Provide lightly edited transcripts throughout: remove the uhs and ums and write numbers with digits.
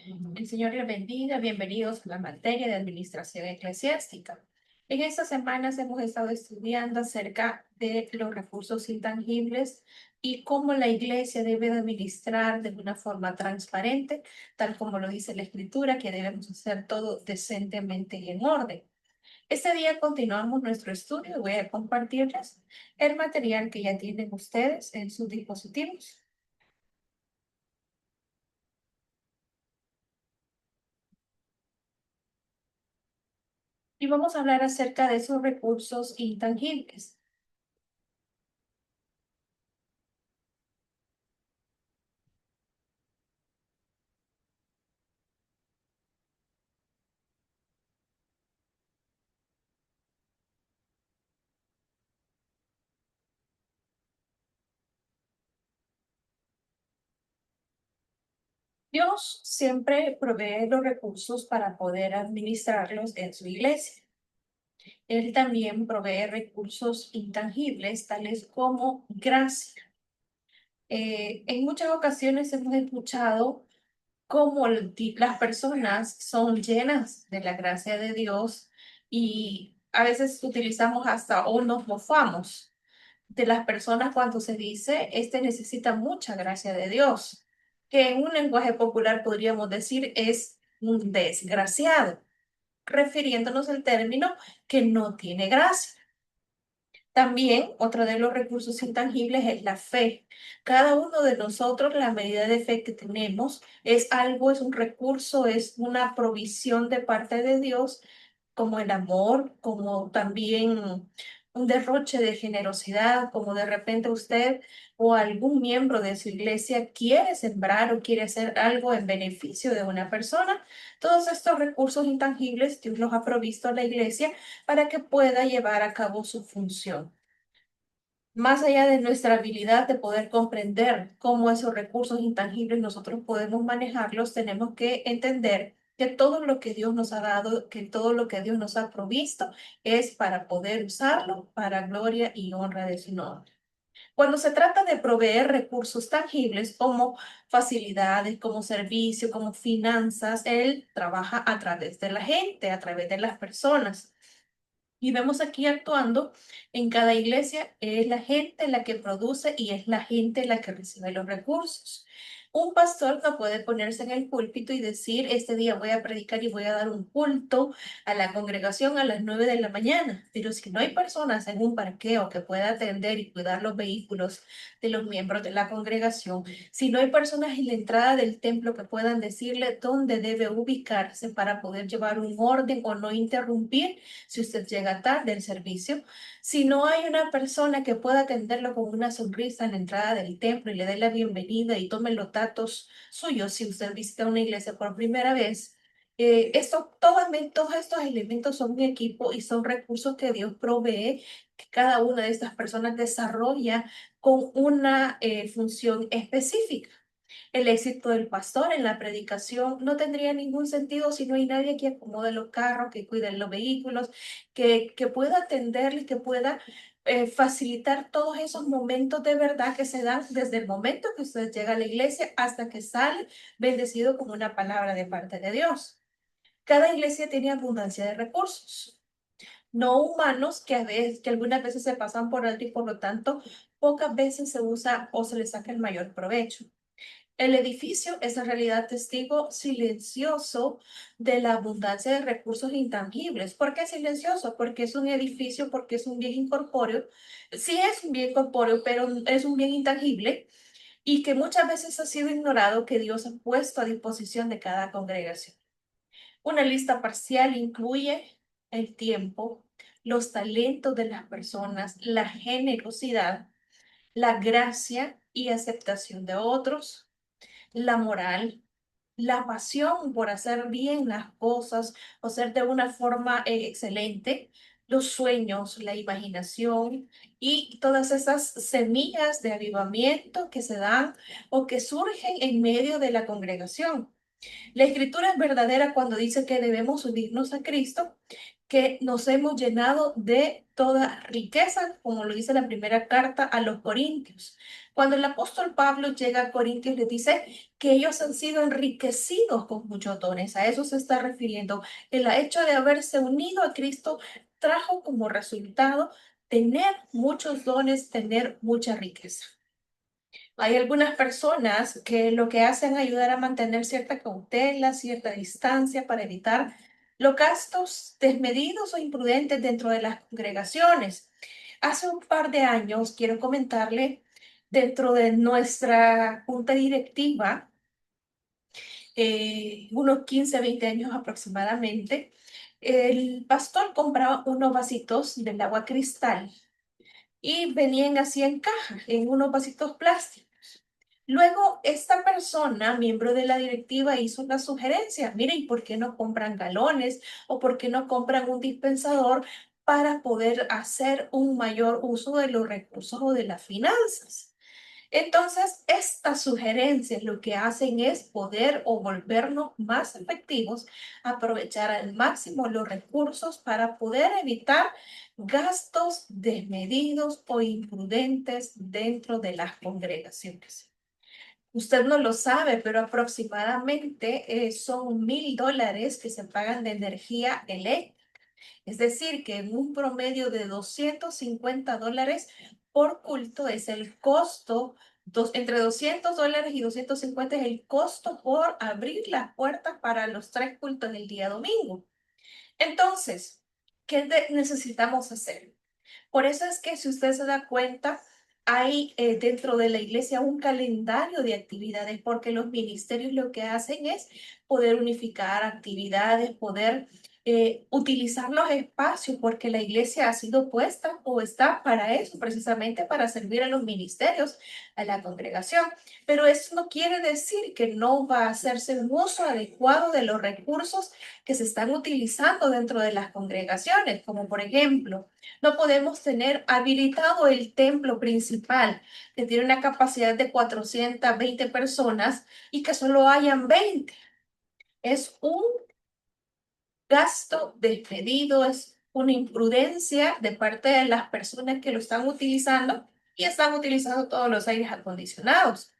El Señor les bendiga. Bienvenidos a la materia de administración eclesiástica. En estas semanas hemos estado estudiando acerca de los recursos intangibles y cómo la iglesia debe de administrar de una forma transparente, tal como lo dice la Escritura, que debemos hacer todo decentemente y en orden. Este día continuamos nuestro estudio y voy a compartirles el material que ya tienen ustedes en sus dispositivos. Y vamos a hablar acerca de esos recursos intangibles. Dios siempre provee los recursos para poder administrarlos en su iglesia. Él también provee recursos intangibles, tales como gracia. En muchas ocasiones hemos escuchado cómo las personas son llenas de la gracia de Dios y a veces utilizamos hasta o nos mofamos de las personas cuando se dice, este necesita mucha gracia de Dios, que en un lenguaje popular podríamos decir es un desgraciado, refiriéndonos al término que no tiene gracia. También otro de los recursos intangibles es la fe. Cada uno de nosotros, la medida de fe que tenemos, es algo, es un recurso, es una provisión de parte de Dios, como el amor, como también un derroche de generosidad, como de repente usted o algún miembro de su iglesia quiere sembrar o quiere hacer algo en beneficio de una persona. Todos estos recursos intangibles Dios los ha provisto a la iglesia para que pueda llevar a cabo su función. Más allá de nuestra habilidad de poder comprender cómo esos recursos intangibles nosotros podemos manejarlos, tenemos que entender que todo lo que Dios nos ha dado, que todo lo que Dios nos ha provisto es para poder usarlo para gloria y honra de su nombre. Cuando se trata de proveer recursos tangibles como facilidades, como servicio, como finanzas, Él trabaja a través de la gente, a través de las personas. Y vemos aquí actuando en cada iglesia, es la gente la que produce y es la gente la que recibe los recursos. Un pastor no puede ponerse en el púlpito y decir, este día voy a predicar y voy a dar un culto a la congregación a las 9 de la mañana. Pero si no hay personas en un parqueo que pueda atender y cuidar los vehículos de los miembros de la congregación, si no hay personas en la entrada del templo que puedan decirle dónde debe ubicarse para poder llevar un orden o no interrumpir, si usted llega tarde al servicio, si no hay una persona que pueda atenderlo con una sonrisa en la entrada del templo y le dé la bienvenida y tome los datos suyos, si usted visita una iglesia por primera vez, todos estos elementos son un equipo y son recursos que Dios provee, que cada una de estas personas desarrolla con una función específica. El éxito del pastor en la predicación no tendría ningún sentido si no hay nadie que acomode los carros, que cuide los vehículos, que pueda atenderle, que pueda facilitar todos esos momentos de verdad que se dan desde el momento que usted llega a la iglesia hasta que sale bendecido con una palabra de parte de Dios. Cada iglesia tiene abundancia de recursos, no humanos que que algunas veces se pasan por alto y por lo tanto pocas veces se usa o se le saca el mayor provecho. El edificio es en realidad testigo silencioso de la abundancia de recursos intangibles. ¿Por qué silencioso? Porque es un edificio, porque es un bien incorpóreo. Sí es un bien corpóreo, pero es un bien intangible y que muchas veces ha sido ignorado, que Dios ha puesto a disposición de cada congregación. Una lista parcial incluye el tiempo, los talentos de las personas, la generosidad, la gracia y aceptación de otros, la moral, la pasión por hacer bien las cosas o hacer de una forma excelente, los sueños, la imaginación y todas esas semillas de avivamiento que se dan o que surgen en medio de la congregación. La escritura es verdadera cuando dice que debemos unirnos a Cristo que nos hemos llenado de toda riqueza, como lo dice la primera carta a los Corintios. Cuando el apóstol Pablo llega a Corintios, le dice que ellos han sido enriquecidos con muchos dones. A eso se está refiriendo. El hecho de haberse unido a Cristo trajo como resultado tener muchos dones, tener mucha riqueza. Hay algunas personas que lo que hacen es ayudar a mantener cierta cautela, cierta distancia para evitar los gastos desmedidos o imprudentes dentro de las congregaciones. Hace un par de años, quiero comentarle, dentro de nuestra junta directiva, unos 15, 20 años aproximadamente, el pastor compraba unos vasitos del agua cristal y venían así en caja, en unos vasitos plásticos. Luego, esta persona, miembro de la directiva, hizo una sugerencia. Miren, ¿por qué no compran galones o por qué no compran un dispensador para poder hacer un mayor uso de los recursos o de las finanzas? Entonces, estas sugerencias lo que hacen es poder o volvernos más efectivos, aprovechar al máximo los recursos para poder evitar gastos desmedidos o imprudentes dentro de las congregaciones. Usted no lo sabe, pero aproximadamente son $1,000 que se pagan de energía eléctrica. Es decir, que en un promedio de $250 por culto es el costo, entre $200 y 250 es el costo por abrir las puertas para los 3 cultos del día domingo. Entonces, ¿qué necesitamos hacer? Por eso es que si usted se da cuenta, hay dentro de la iglesia un calendario de actividades, porque los ministerios lo que hacen es poder unificar actividades, poder utilizar los espacios, porque la iglesia ha sido puesta o está para eso, precisamente para servir a los ministerios, a la congregación. Pero eso no quiere decir que no va a hacerse un uso adecuado de los recursos que se están utilizando dentro de las congregaciones, como por ejemplo, no podemos tener habilitado el templo principal, que tiene una capacidad de 420 personas y que solo hayan 20. Es un gasto despedido, es una imprudencia de parte de las personas que lo están utilizando y están utilizando todos los aires acondicionados.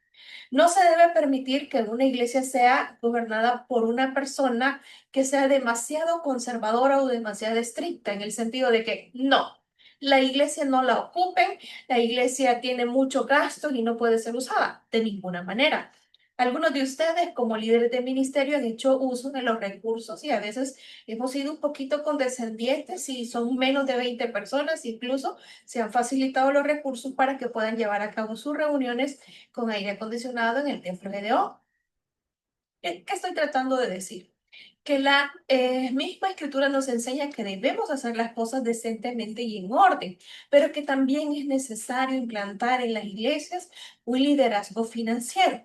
No se debe permitir que una iglesia sea gobernada por una persona que sea demasiado conservadora o demasiado estricta, en el sentido de que no, la iglesia no la ocupen, la iglesia tiene mucho gasto y no puede ser usada de ninguna manera. Algunos de ustedes, como líderes de ministerio, han hecho uso de los recursos y a veces hemos sido un poquito condescendientes y son menos de 20 personas, incluso se han facilitado los recursos para que puedan llevar a cabo sus reuniones con aire acondicionado en el templo de Dios. ¿Qué estoy tratando de decir? Que la misma escritura nos enseña que debemos hacer las cosas decentemente y en orden, pero que también es necesario implantar en las iglesias un liderazgo financiero.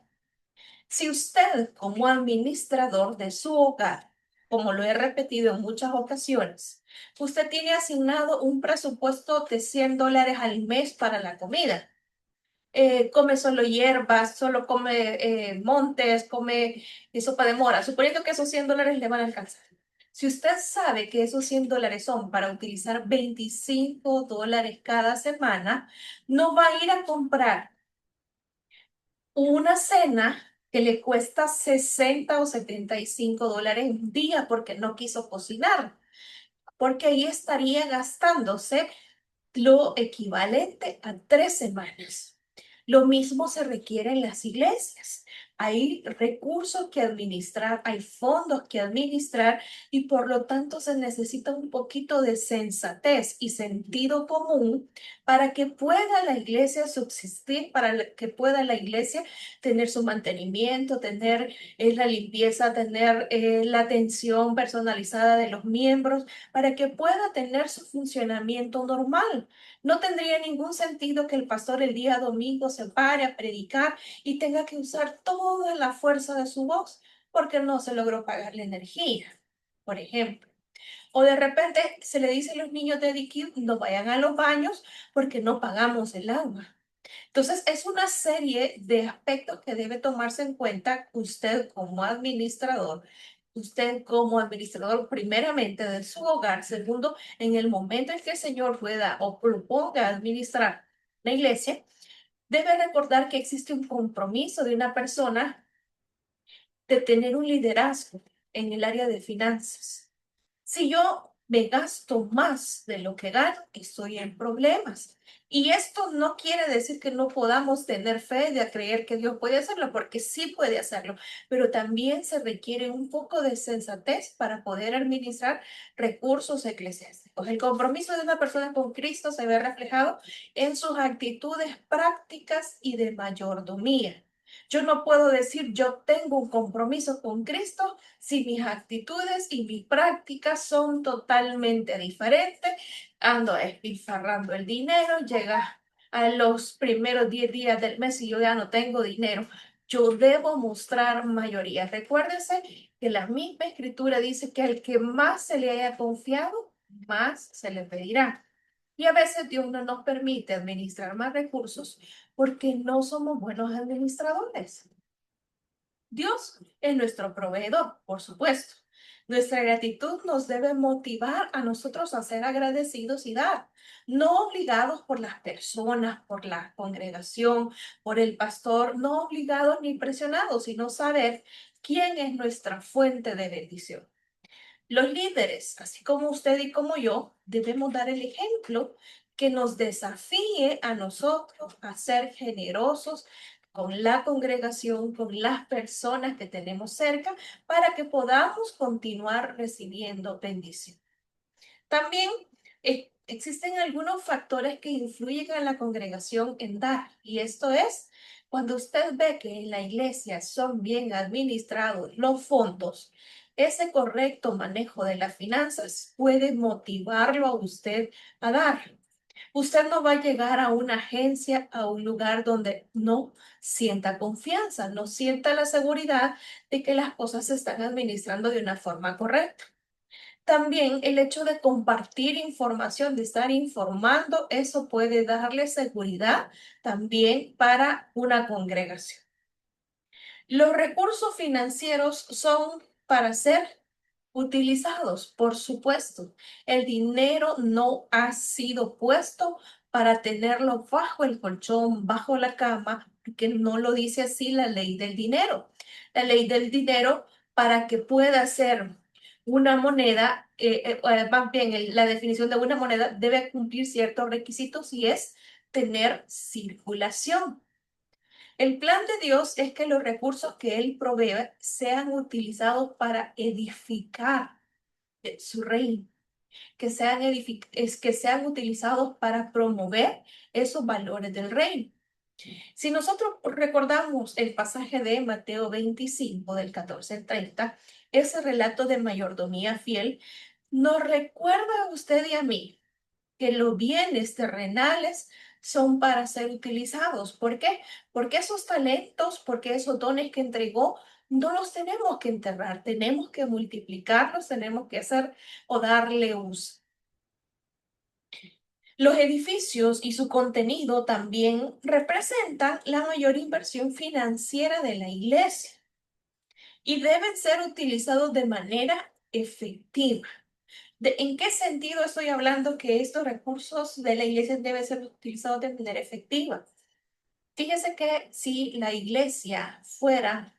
Si usted, como administrador de su hogar, como lo he repetido en muchas ocasiones, usted tiene asignado un presupuesto de $100 al mes para la comida, come solo hierbas, solo come montes, come sopa de mora, suponiendo que esos $100 le van a alcanzar. Si usted sabe que esos $100 son para utilizar $25 cada semana, no va a ir a comprar una cena que le cuesta 60 o $75 un día porque no quiso cocinar, porque ahí estaría gastándose lo equivalente a 3 semanas. Lo mismo se requiere en las iglesias. Hay recursos que administrar, hay fondos que administrar y por lo tanto se necesita un poquito de sensatez y sentido común para que pueda la iglesia subsistir, que pueda la iglesia tener su mantenimiento, tener la limpieza, tener la atención personalizada de los miembros, para que pueda tener su funcionamiento normal. No tendría ningún sentido que el pastor el día domingo se pare a predicar y tenga que usar toda la fuerza de su voz porque no se logró pagar la energía, por ejemplo. O de repente se le dice a los niños de DQ no vayan a los baños porque no pagamos el agua. Entonces, es una serie de aspectos que debe tomarse en cuenta usted como administrador usted como administrador, primeramente de su hogar, segundo, en el momento en que el Señor pueda o proponga administrar la iglesia, debe recordar que existe un compromiso de una persona de tener un liderazgo en el área de finanzas. Si yo me gasto más de lo que gano, estoy en problemas. Y esto no quiere decir que no podamos tener fe de creer que Dios puede hacerlo, porque sí puede hacerlo, pero también se requiere un poco de sensatez para poder administrar recursos eclesiásticos. El compromiso de una persona con Cristo se ve reflejado en sus actitudes prácticas y de mayordomía. Yo no puedo decir yo tengo un compromiso con Cristo si mis actitudes y mis prácticas son totalmente diferentes. Ando despilfarrando el dinero, llega a los primeros 10 días del mes y yo ya no tengo dinero. Yo debo mostrar mayoría. Recuérdense que la misma escritura dice que al que más se le haya confiado, más se le pedirá. Y a veces Dios no nos permite administrar más recursos porque no somos buenos administradores. Dios es nuestro proveedor, por supuesto. Nuestra gratitud nos debe motivar a nosotros a ser agradecidos y dar, no obligados por las personas, por la congregación, por el pastor, no obligados ni presionados, sino saber quién es nuestra fuente de bendición. Los líderes, así como usted y como yo, debemos dar el ejemplo que nos desafíe a nosotros a ser generosos con la congregación, con las personas que tenemos cerca, para que podamos continuar recibiendo bendición. También existen algunos factores que influyen a la congregación en dar, y esto es cuando usted ve que en la iglesia son bien administrados los fondos, ese correcto manejo de las finanzas puede motivarlo a usted a dar. Usted no va a llegar a una agencia, a un lugar donde no sienta confianza, no sienta la seguridad de que las cosas se están administrando de una forma correcta. También el hecho de compartir información, de estar informando, eso puede darle seguridad también para una congregación. Los recursos financieros son para ser utilizados, por supuesto. El dinero no ha sido puesto para tenerlo bajo el colchón, bajo la cama, porque no lo dice así la ley del dinero. La ley del dinero, para que pueda ser una moneda, más bien la definición de una moneda debe cumplir ciertos requisitos y es tener circulación. El plan de Dios es que los recursos que Él provee sean utilizados para edificar su reino, que sean utilizados para promover esos valores del reino. Si nosotros recordamos el pasaje de Mateo 25, del 14 al 30, ese relato de mayordomía fiel, nos recuerda a usted y a mí que los bienes terrenales son para ser utilizados. ¿Por qué? Porque esos talentos, porque esos dones que entregó, no los tenemos que enterrar, tenemos que multiplicarlos, tenemos que hacer o darle uso. Los edificios y su contenido también representan la mayor inversión financiera de la iglesia y deben ser utilizados de manera efectiva. ¿En qué sentido estoy hablando que estos recursos de la iglesia deben ser utilizados de manera efectiva? Fíjese que si la iglesia fuera,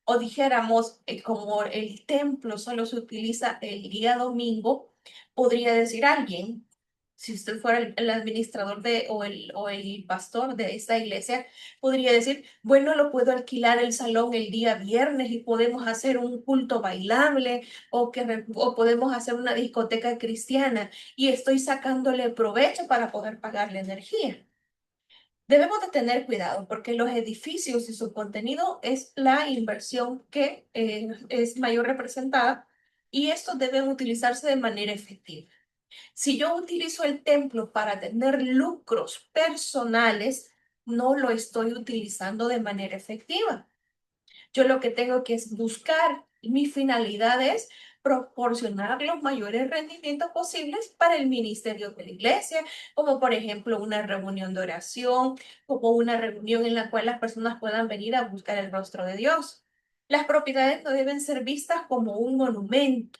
o dijéramos, como el templo solo se utiliza el día domingo, podría decir alguien, si usted fuera el administrador o el pastor de esta iglesia, podría decir, bueno, lo puedo alquilar el salón el día viernes y podemos hacer un culto bailable o podemos hacer una discoteca cristiana y estoy sacándole provecho para poder pagar la energía. Debemos de tener cuidado porque los edificios y su contenido es la inversión que es mayor representada y estos deben utilizarse de manera efectiva. Si yo utilizo el templo para tener lucros personales, no lo estoy utilizando de manera efectiva. Yo lo que tengo que es buscar, mi finalidad es proporcionar los mayores rendimientos posibles para el ministerio de la iglesia, como por ejemplo una reunión de oración, como una reunión en la cual las personas puedan venir a buscar el rostro de Dios. Las propiedades no deben ser vistas como un monumento.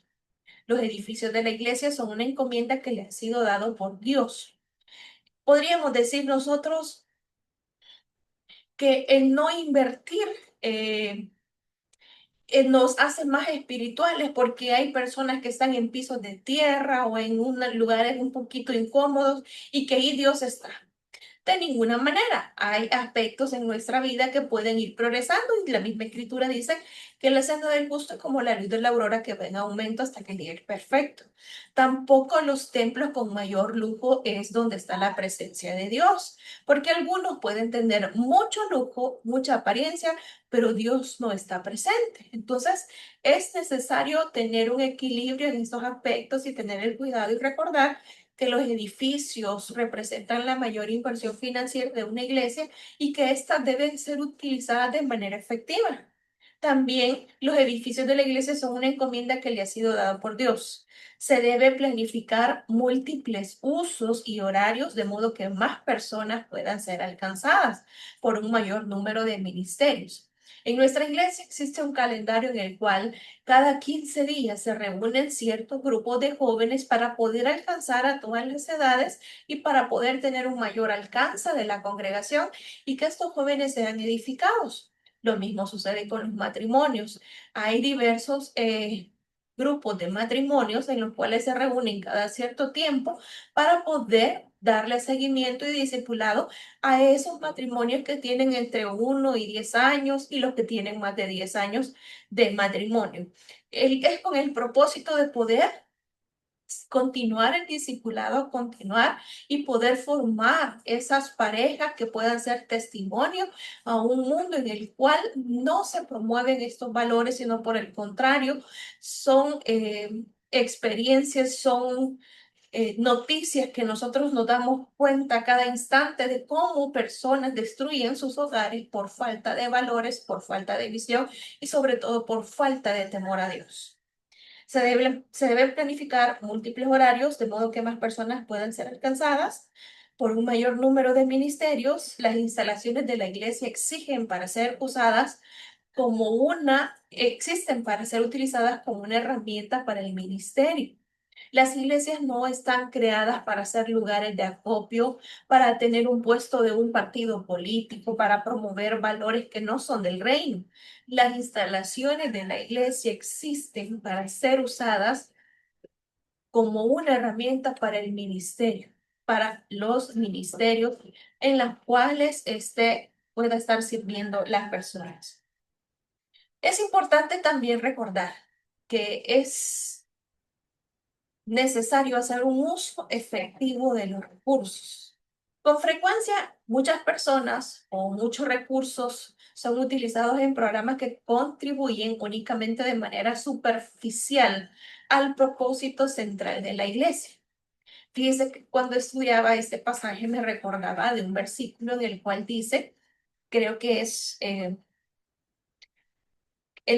Los edificios de la iglesia son una encomienda que le ha sido dado por Dios. Podríamos decir nosotros que el no invertir eh, nos hace más espirituales porque hay personas que están en pisos de tierra o en lugares un poquito incómodos y que ahí Dios está. De ninguna manera. Hay aspectos en nuestra vida que pueden ir progresando y la misma escritura dice que la senda del justo es como la luz de la aurora que va en aumento hasta que llegue el perfecto. Tampoco los templos con mayor lujo es donde está la presencia de Dios, porque algunos pueden tener mucho lujo, mucha apariencia, pero Dios no está presente. Entonces, es necesario tener un equilibrio en estos aspectos y tener el cuidado y recordar que los edificios representan la mayor inversión financiera de una iglesia y que éstas deben ser utilizadas de manera efectiva. También los edificios de la iglesia son una encomienda que le ha sido dada por Dios. Se debe planificar múltiples usos y horarios de modo que más personas puedan ser alcanzadas por un mayor número de ministerios. En nuestra iglesia existe un calendario en el cual cada 15 días se reúnen ciertos grupos de jóvenes para poder alcanzar a todas las edades y para poder tener un mayor alcance de la congregación y que estos jóvenes sean edificados. Lo mismo sucede con los matrimonios. Hay diversos grupos de matrimonios en los cuales se reúnen cada cierto tiempo para poder darle seguimiento y discipulado a esos matrimonios que tienen entre 1 y 10 años y los que tienen más de 10 años de matrimonio. Es con el propósito de poder continuar el discipulado, continuar y poder formar esas parejas que puedan ser testimonio a un mundo en el cual no se promueven estos valores, sino por el contrario, son experiencias, son noticias que nosotros nos damos cuenta cada instante de cómo personas destruyen sus hogares por falta de valores, por falta de visión y sobre todo por falta de temor a Dios. Se deben planificar múltiples horarios de modo que más personas puedan ser alcanzadas por un mayor número de ministerios. Las instalaciones de la iglesia existen para ser utilizadas como una herramienta para el ministerio. Las iglesias no están creadas para ser lugares de acopio, para tener un puesto de un partido político, para promover valores que no son del reino. Las instalaciones de la iglesia existen para ser usadas como una herramienta para el ministerio, para los ministerios en los cuales pueda estar sirviendo las personas. Es importante también recordar que es necesario hacer un uso efectivo de los recursos. Con frecuencia, muchas personas o muchos recursos son utilizados en programas que contribuyen únicamente de manera superficial al propósito central de la iglesia. Fíjese que cuando estudiaba este pasaje me recordaba de un versículo en el cual dice, creo que es el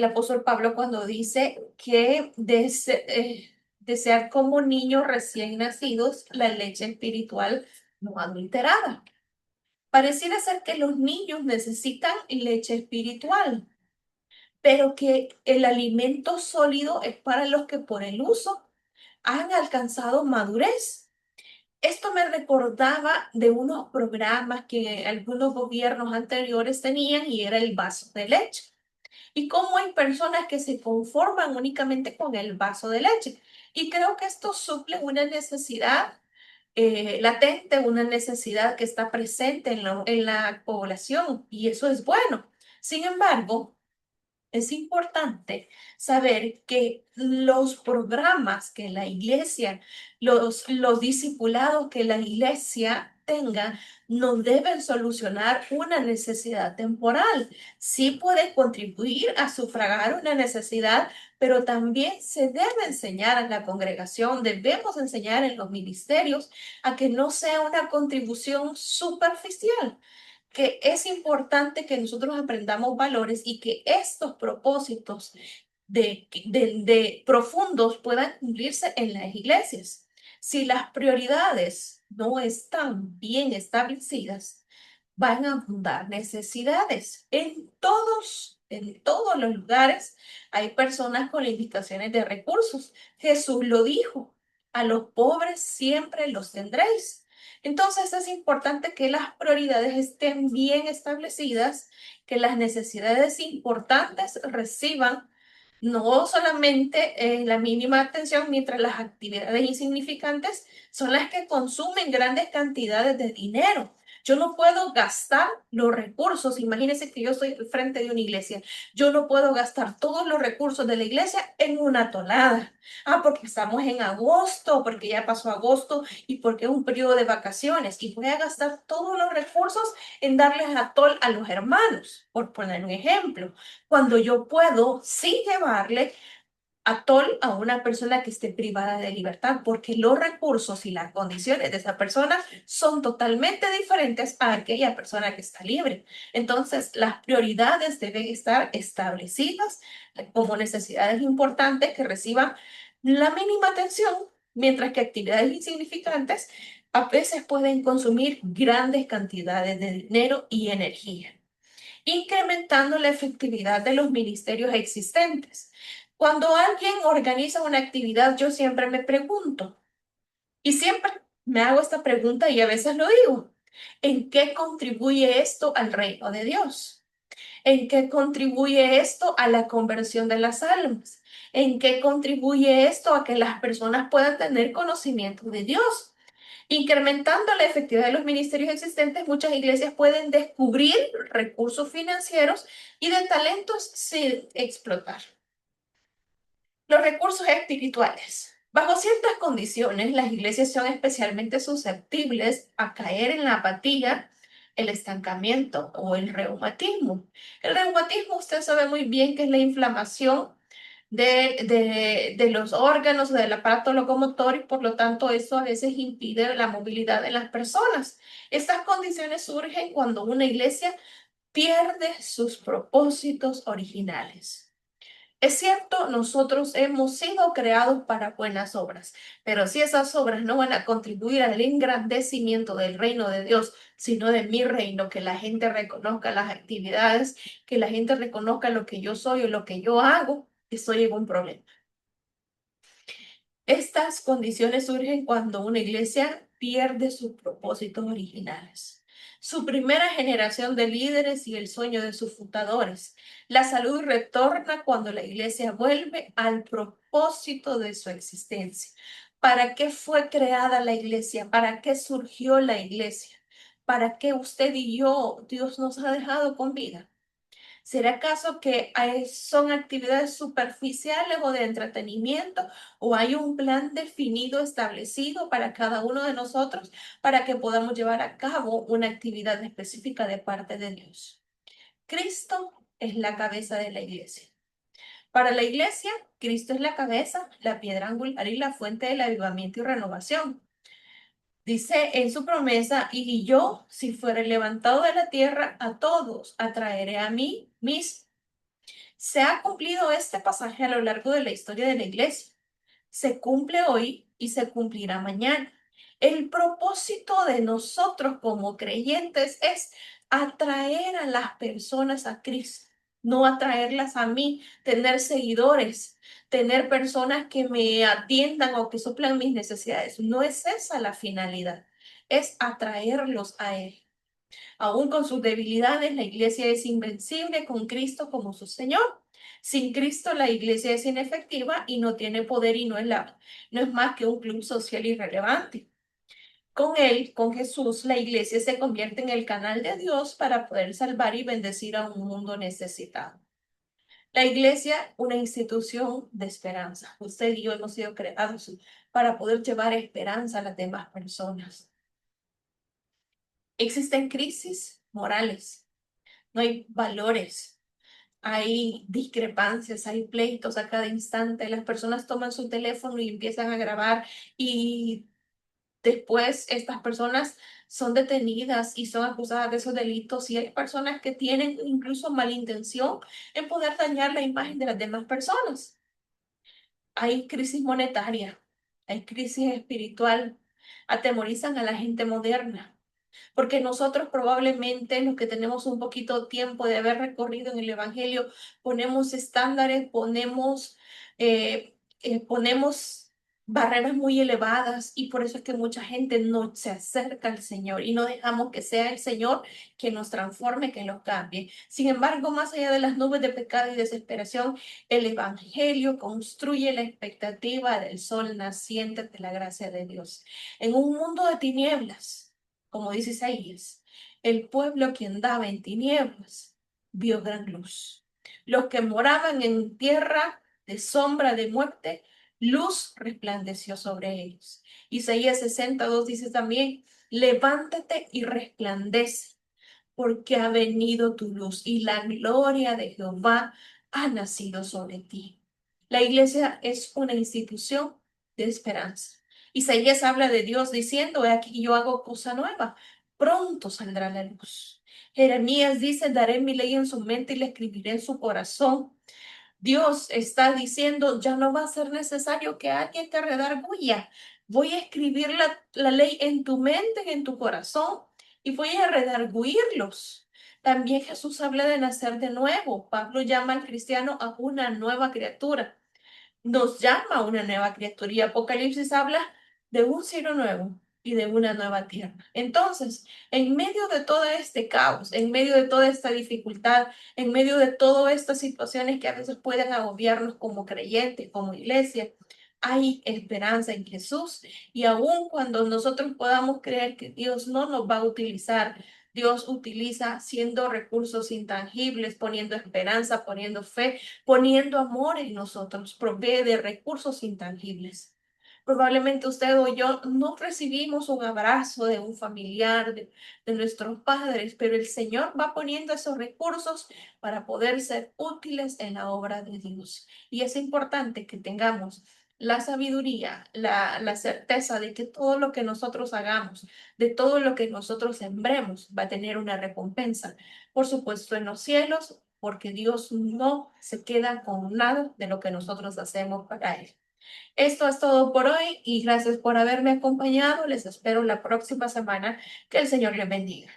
apóstol Pablo cuando dice que desear como niños recién nacidos la leche espiritual no adulterada. Pareciera ser que los niños necesitan leche espiritual, pero que el alimento sólido es para los que por el uso han alcanzado madurez. Esto me recordaba de unos programas que algunos gobiernos anteriores tenían y era el vaso de leche y cómo hay personas que se conforman únicamente con el vaso de leche. Y creo que esto suple una necesidad latente, una necesidad que está presente en la población y eso es bueno. Sin embargo, es importante saber que los programas que la iglesia, los discipulados que la iglesia tenga, no deben solucionar una necesidad temporal. Sí pueden contribuir a sufragar una necesidad, pero también se debe enseñar en la congregación, debemos enseñar en los ministerios a que no sea una contribución superficial, que es importante que nosotros aprendamos valores y que estos propósitos de profundos puedan cumplirse en las iglesias. Si las prioridades no están bien establecidas, van a abundar necesidades en todos En todos los lugares hay personas con limitaciones de recursos. Jesús lo dijo, a los pobres siempre los tendréis. Entonces es importante que las prioridades estén bien establecidas, que las necesidades importantes reciban no solamente la mínima atención, mientras las actividades insignificantes son las que consumen grandes cantidades de dinero. Yo no puedo gastar los recursos. Imagínense que yo estoy al frente de una iglesia. Yo no puedo gastar todos los recursos de la iglesia en una tonada. Ah, porque estamos en agosto, porque ya pasó agosto y porque es un periodo de vacaciones. Y voy a gastar todos los recursos en darles atol a los hermanos, por poner un ejemplo. Cuando yo puedo sí llevarle atol a una persona que esté privada de libertad, porque los recursos y las condiciones de esa persona son totalmente diferentes a aquella persona que está libre. Entonces, las prioridades deben estar establecidas como necesidades importantes que reciban la mínima atención, mientras que actividades insignificantes a veces pueden consumir grandes cantidades de dinero y energía, incrementando la efectividad de los ministerios existentes. Cuando alguien organiza una actividad, yo siempre me pregunto, y siempre me hago esta pregunta y a veces lo digo, ¿en qué contribuye esto al reino de Dios? ¿En qué contribuye esto a la conversión de las almas? ¿En qué contribuye esto a que las personas puedan tener conocimiento de Dios? Incrementando la efectividad de los ministerios existentes, muchas iglesias pueden descubrir recursos financieros y de talentos sin explotar. Los recursos espirituales. Bajo ciertas condiciones, las iglesias son especialmente susceptibles a caer en la apatía, el estancamiento o el reumatismo. El reumatismo, usted sabe muy bien que es la inflamación de los órganos del aparato locomotor y por lo tanto eso a veces impide la movilidad de las personas. Estas condiciones surgen cuando una iglesia pierde sus propósitos originales. Es cierto, nosotros hemos sido creados para buenas obras, pero si esas obras no van a contribuir al engrandecimiento del reino de Dios, sino de mi reino, que la gente reconozca las actividades, que la gente reconozca lo que yo soy o lo que yo hago, estoy en un problema. Estas condiciones surgen cuando una iglesia pierde sus propósitos originales, su primera generación de líderes y el sueño de sus fundadores. La salud retorna cuando la iglesia vuelve al propósito de su existencia. ¿Para qué fue creada la iglesia? ¿Para qué surgió la iglesia? ¿Para qué usted y yo, Dios nos ha dejado con vida? ¿Será acaso que son actividades superficiales o de entretenimiento o hay un plan definido, establecido para cada uno de nosotros para que podamos llevar a cabo una actividad específica de parte de Dios? Cristo es la cabeza de la iglesia. Para la iglesia, Cristo es la cabeza, la piedra angular y la fuente del avivamiento y renovación. Dice en su promesa, y yo, si fuere levantado de la tierra, a todos atraeré a mí mismo. Se ha cumplido este pasaje a lo largo de la historia de la iglesia. Se cumple hoy y se cumplirá mañana. El propósito de nosotros como creyentes es atraer a las personas a Cristo, no atraerlas a mí, tener seguidores, tener personas que me atiendan o que suplan mis necesidades. No es esa la finalidad, es atraerlos a Él. Aún con sus debilidades, la iglesia es invencible con Cristo como su Señor. Sin Cristo, la iglesia es inefectiva y no tiene poder y no es más que un club social irrelevante. Con él, con Jesús, la iglesia se convierte en el canal de Dios para poder salvar y bendecir a un mundo necesitado. La iglesia, una institución de esperanza. Usted y yo hemos sido creados para poder llevar esperanza a las demás personas. Existen crisis morales, no hay valores, hay discrepancias, hay pleitos a cada instante. Las personas toman su teléfono y empiezan a grabar y después estas personas son detenidas y son acusadas de esos delitos y hay personas que tienen incluso malintención en poder dañar la imagen de las demás personas. Hay crisis monetaria, hay crisis espiritual, atemorizan a la gente moderna. porque nosotros probablemente los que tenemos un poquito tiempo de haber recorrido en el Evangelio, ponemos estándares, ponemos barreras muy elevadas y por eso es que mucha gente no se acerca al Señor y no dejamos que sea el Señor que nos transforme, que nos cambie. Sin embargo, más allá de las nubes de pecado y desesperación, el Evangelio construye la expectativa del sol naciente de la gracia de Dios. En un mundo de tinieblas, como dice Isaías, el pueblo que andaba en tinieblas vio gran luz. Los que moraban en tierra de sombra de muerte, luz resplandeció sobre ellos. Isaías 62 dice también, levántate y resplandece, porque ha venido tu luz y la gloria de Jehová ha nacido sobre ti. La iglesia es una institución de esperanza. Isaías habla de Dios diciendo, he aquí yo hago cosa nueva, pronto saldrá la luz. Jeremías dice, daré mi ley en su mente y la escribiré en su corazón. Dios está diciendo, ya no va a ser necesario que alguien te redarguya. Voy a escribir la ley en tu mente, en tu corazón, y voy a redarguirlos. También Jesús habla de nacer de nuevo. Pablo llama al cristiano a una nueva criatura, nos llama a una nueva criatura y Apocalipsis habla de un cielo nuevo y de una nueva tierra. Entonces, en medio de todo este caos, en medio de toda esta dificultad, en medio de todas estas situaciones que a veces pueden agobiarnos como creyentes, como iglesia, hay esperanza en Jesús y aun cuando nosotros podamos creer que Dios no nos va a utilizar, Dios utiliza siendo recursos intangibles, poniendo esperanza, poniendo fe, poniendo amor en nosotros, provee de recursos intangibles. Probablemente usted o yo no recibimos un abrazo de un familiar, de nuestros padres, pero el Señor va poniendo esos recursos para poder ser útiles en la obra de Dios. Y es importante que tengamos la sabiduría, la certeza de que todo lo que nosotros hagamos, de todo lo que nosotros sembremos, va a tener una recompensa. Por supuesto, en los cielos, porque Dios no se queda con nada de lo que nosotros hacemos para Él. Esto es todo por hoy y gracias por haberme acompañado. Les espero la próxima semana. Que el Señor les bendiga.